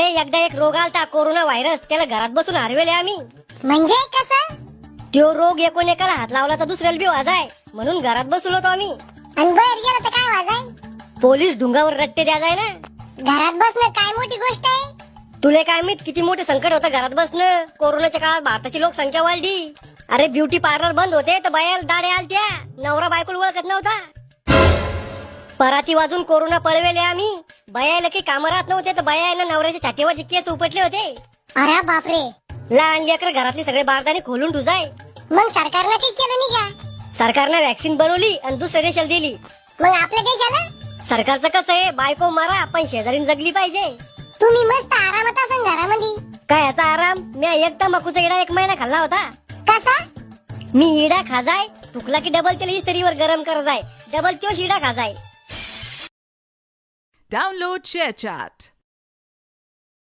अरे एकदा एक रोग आलता कोरोना व्हायरस, त्याला घरात बसून हरवेले आम्ही. म्हणजे कसं? तो रोग एकूण एकाला हात लावला तर दुसऱ्याला बी वाजाय, म्हणून घरात बसलो होतो आम्ही. आणि बाहेर गेलं तर काय वाजाय? पोलीस ढुंगावर रट्टे द्या जाय ना. घरात बसणं काय मोठी गोष्ट आहे? तुले काय माहित किती मोठे संकट होतं घरात बसणं. कोरोनाच्या काळात भारताची लोकसंख्या वाढली. अरे ब्युटी पार्लर बंद होते तर बायाला दाढे आलत्या, नवरा बायकोला ओळखत नव्हता. पराती वाजून कोरोना पळवेले आम्ही. बायाला काही कामं राहत नव्हते तर बायाला नवऱ्याच्या छातीवरचे केस उपटले होते. अरे बापरे. लहान लेकर घरातले सगळे बारदाने खोलून ठुजाय. मग सरकारनं काही केलं नाही का? सरकारनं वॅक्सिन बनवली आणि दुसऱ्या देशाला दिली. मग आपल्या देशाला? सरकारचं कसं आहे, बायको मारा पण शेजारीन जगली पाहिजे. तुम्ही मस्त आरामात असन घरामध्ये. काय याचा आराम? मी एक तंबाखूचा इडा 1 महिना खाल्ला होता. कसा? मी इडा खाजाय, तुकला की डबल तेल इस्त्रीवर गरम कर जाय, डबल चोश इडा खाजाय. Download ShareChat.